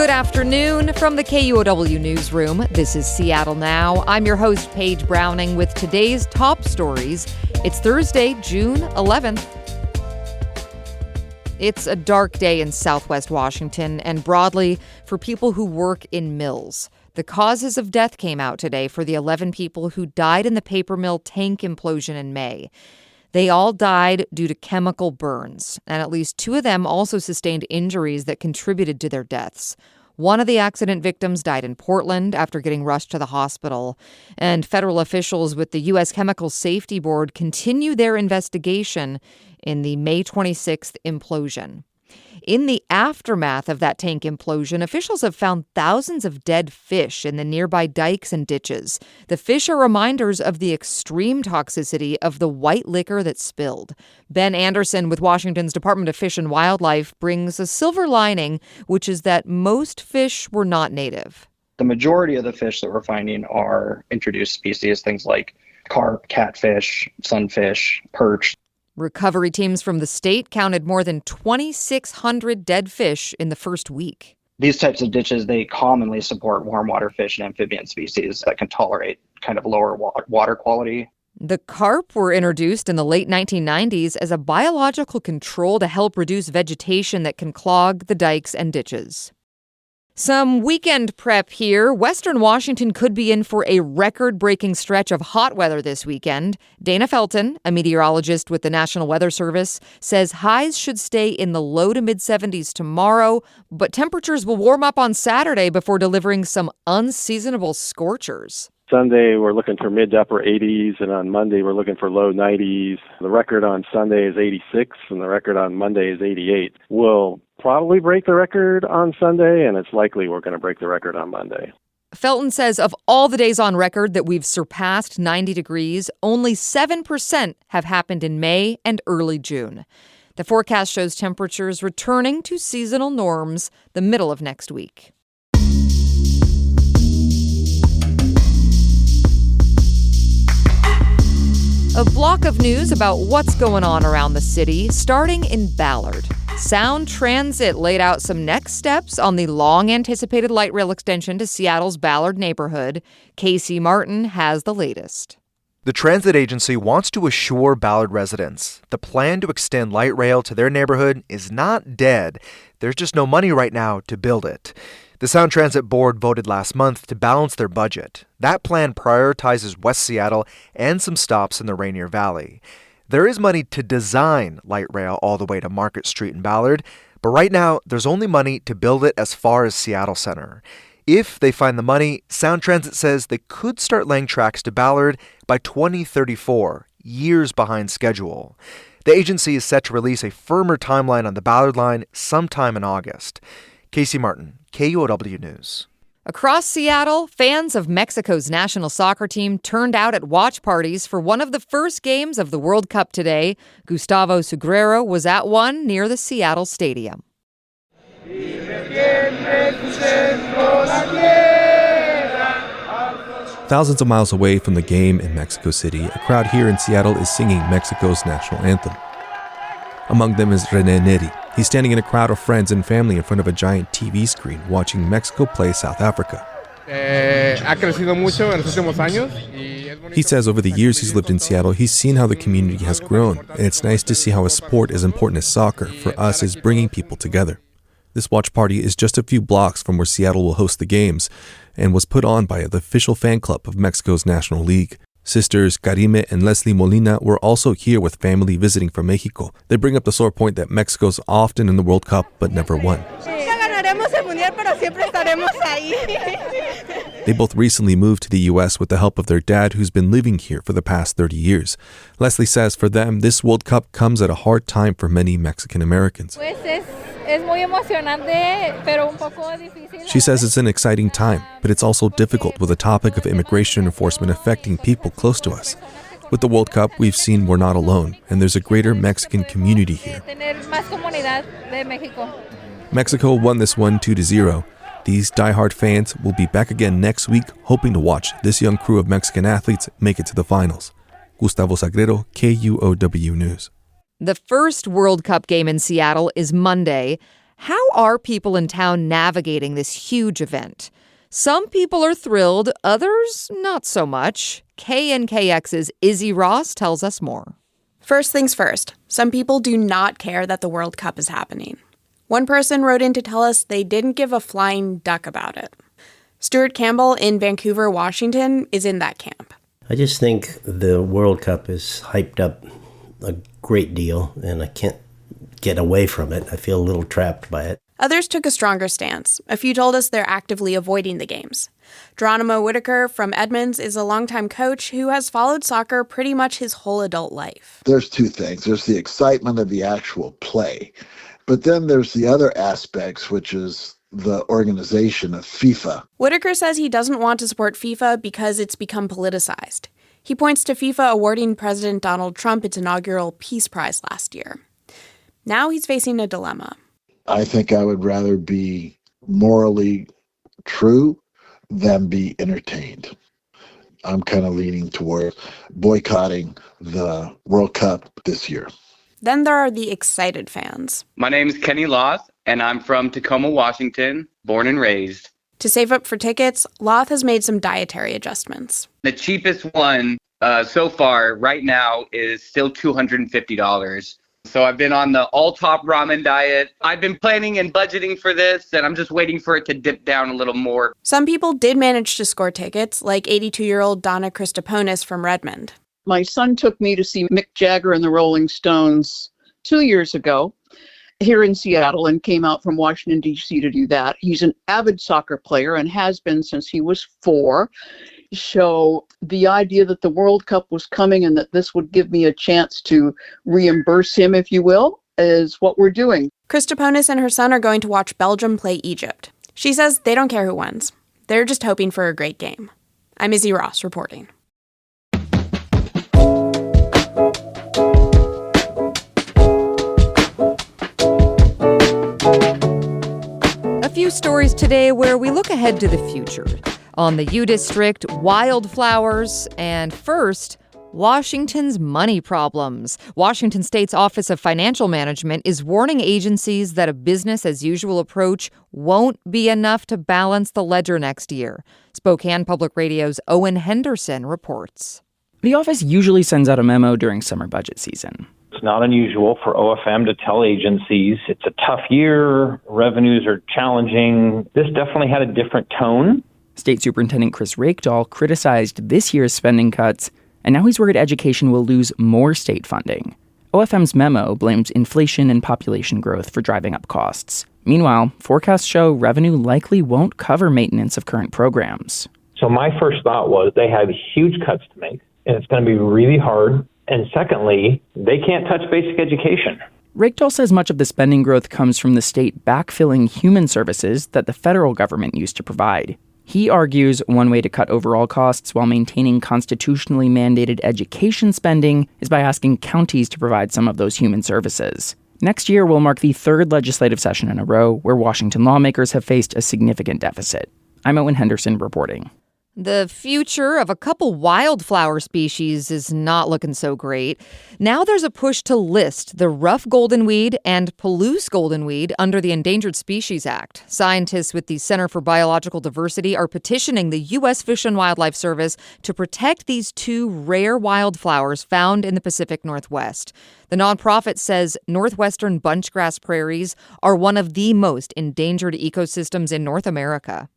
Good afternoon from the KUOW newsroom. This is Seattle Now. I'm your host, Paige Browning, with today's top stories. It's Thursday, June 11th. It's a dark day in Southwest Washington and broadly for people who work in mills. The causes of death came out today for the 11 people who died in the paper mill tank implosion in May. They all died due to chemical burns, and at least 2 of them also sustained injuries that contributed to their deaths. One of the accident victims died in Portland after getting rushed to the hospital, and federal officials with the U.S. Chemical Safety Board continue their investigation in the May 26th implosion. In the aftermath of that tank implosion, officials have found thousands of dead fish in the nearby dikes and ditches. The fish are reminders of the extreme toxicity of the white liquor that spilled. Ben Anderson with Washington's Department of Fish and Wildlife brings a silver lining, which is that most fish were not native. The majority of the fish that we're finding are introduced species, things like carp, catfish, sunfish, perch. Recovery teams from the state counted more than 2,600 dead fish in the first week. These types of ditches, they commonly support warm water fish and amphibian species that can tolerate kind of lower water quality. The carp were introduced in the late 1990s as a biological control to help reduce vegetation that can clog the dikes and ditches. Some weekend prep here. Western Washington could be in for a record-breaking stretch of hot weather this weekend. Dana Felton, a meteorologist with the National Weather Service, says highs should stay in the low to mid-70s tomorrow, but temperatures will warm up on Saturday before delivering some unseasonable scorchers. Sunday, we're looking for mid to upper 80s, and on Monday, we're looking for low 90s. The record on Sunday is 86, and the record on Monday is 88. We'll probably break the record on Sunday, and it's likely we're going to break the record on Monday. Felton says of all the days on record that we've surpassed 90 degrees, only 7% have happened in May and early June. The forecast shows temperatures returning to seasonal norms the middle of next week. A block of news about what's going on around the city, starting in Ballard. Sound Transit laid out some next steps on the long-anticipated light rail extension to Seattle's Ballard neighborhood. Casey Martin has the latest. The transit agency wants to assure Ballard residents the plan to extend light rail to their neighborhood is not dead. There's just no money right now to build it. The Sound Transit Board voted last month to balance their budget. That plan prioritizes West Seattle and some stops in the Rainier Valley. There is money to design light rail all the way to Market Street in Ballard, but right now there's only money to build it as far as Seattle Center. If they find the money, Sound Transit says they could start laying tracks to Ballard by 2034, years behind schedule. The agency is set to release a firmer timeline on the Ballard line sometime in August. Casey Martin, KUOW News. Across Seattle, fans of Mexico's national soccer team turned out at watch parties for one of the first games of the World Cup today. Gustavo Sugrero was at one near the Seattle Stadium. Thousands of miles away from the game in Mexico City, a crowd here in Seattle is singing Mexico's national anthem. Among them is René Neri. He's standing in a crowd of friends and family in front of a giant TV screen watching Mexico play South Africa. He says over the years he's lived in Seattle, he's seen how the community has grown, and it's nice to see how a sport as important as soccer for us is bringing people together. This watch party is just a few blocks from where Seattle will host the games and was put on by the official fan club of Mexico's National League. Sisters Karime and Leslie Molina were also here with family visiting from Mexico. They bring up the sore point that Mexico's often in the World Cup but never won. They both recently moved to the U.S. with the help of their dad, who's been living here for the past 30 years. Leslie says for them, this World Cup comes at a hard time for many Mexican Americans. She says it's an exciting time, but it's also difficult with the topic of immigration enforcement affecting people close to us. With the World Cup, we've seen we're not alone, and there's a greater Mexican community here. Mexico won this one 2-0. These diehard fans will be back again next week, hoping to watch this young crew of Mexican athletes make it to the finals. Gustavo Sagrero, KUOW News. The first World Cup game in Seattle is Monday. How are people in town navigating this huge event? Some people are thrilled, others not so much. KNKX's Izzy Ross tells us more. First things first, some people do not care that the World Cup is happening. One person wrote in to tell us they didn't give a flying duck about it. Stuart Campbell in Vancouver, Washington, is in that camp. I just think the World Cup is hyped up a great deal, and I can't get away from it. I feel a little trapped by it. Others took a stronger stance. A few told us they're actively avoiding the games. Geronimo Whitaker from Edmonds is a longtime coach who has followed soccer pretty much his whole adult life. There's two things. There's the excitement of the actual play, but then there's the other aspects, which is the organization of FIFA. Whitaker says he doesn't want to support FIFA because it's become politicized. He points to FIFA awarding President Donald Trump its inaugural Peace Prize last year. Now he's facing a dilemma. I think I would rather be morally true than be entertained. I'm kind of leaning toward boycotting the World Cup this year. Then there are the excited fans. My name is Kenny Loth, and I'm from Tacoma, Washington, born and raised. To save up for tickets, Loth has made some dietary adjustments. The cheapest one so far right now is still $250. So I've been on the all-top ramen diet. I've been planning and budgeting for this, and I'm just waiting for it to dip down a little more. Some people did manage to score tickets, like 82-year-old Donna Christoponis from Redmond. My son took me to see Mick Jagger and the Rolling Stones 2 years ago here in Seattle and came out from Washington, D.C. to do that. He's an avid soccer player and has been since he was 4. So the idea that the World Cup was coming and that this would give me a chance to reimburse him, if you will, is what we're doing. Christoponis and her son are going to watch Belgium play Egypt. She says they don't care who wins. They're just hoping for a great game. I'm Izzy Ross reporting. A few stories today where we look ahead to the future. On the U District, wildflowers, and first, Washington's money problems. Washington State's Office of Financial Management is warning agencies that a business-as-usual approach won't be enough to balance the ledger next year. Spokane Public Radio's Owen Henderson reports. The office usually sends out a memo during summer budget season. It's not unusual for OFM to tell agencies it's a tough year, revenues are challenging. This definitely had a different tone. State Superintendent Chris Rakedahl criticized this year's spending cuts, and now he's worried education will lose more state funding. OFM's memo blames inflation and population growth for driving up costs. Meanwhile, forecasts show revenue likely won't cover maintenance of current programs. So my first thought was they have huge cuts to make, and it's going to be really hard. And secondly, they can't touch basic education. Rakedahl says much of the spending growth comes from the state backfilling human services that the federal government used to provide. He argues one way to cut overall costs while maintaining constitutionally mandated education spending is by asking counties to provide some of those human services. Next year will mark the third legislative session in a row where Washington lawmakers have faced a significant deficit. I'm Owen Henderson reporting. The future of a couple wildflower species is not looking so great. Now there's a push to list the rough goldenweed and Palouse goldenweed under the Endangered Species Act. Scientists with the Center for Biological Diversity are petitioning the U.S. Fish and Wildlife Service to protect these two rare wildflowers found in the Pacific Northwest. The nonprofit says northwestern bunchgrass prairies are one of the most endangered ecosystems in North America.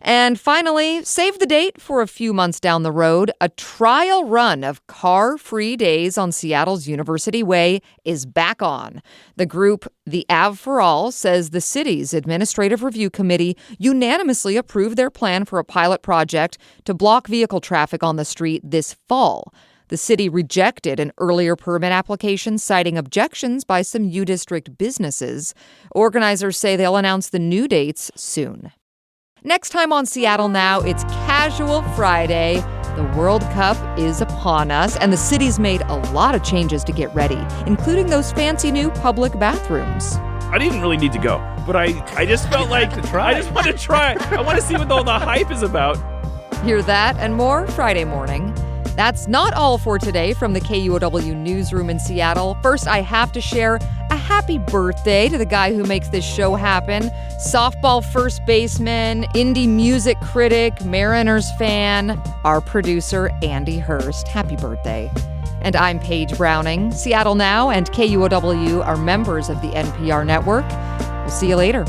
And finally, save the date for a few months down the road. A trial run of car-free days on Seattle's University Way is back on. The group, the Ave for All, says the city's Administrative Review Committee unanimously approved their plan for a pilot project to block vehicle traffic on the street this fall. The city rejected an earlier permit application citing objections by some U-District businesses. Organizers say they'll announce the new dates soon. Next time on Seattle Now, it's Casual Friday. The World Cup is upon us, and the city's made a lot of changes to get ready, including those fancy new public bathrooms. I didn't really need to go, but I just felt like I just want to try. I want to see what all the hype is about. Hear that and more Friday morning. That's not all for today from the KUOW newsroom in Seattle. First, I have to share a happy happy birthday to the guy who makes this show happen. Softball first baseman, indie music critic, Mariners fan, our producer, Andy Hurst. Happy birthday. And I'm Paige Browning. Seattle Now and KUOW are members of the NPR network. We'll see you later.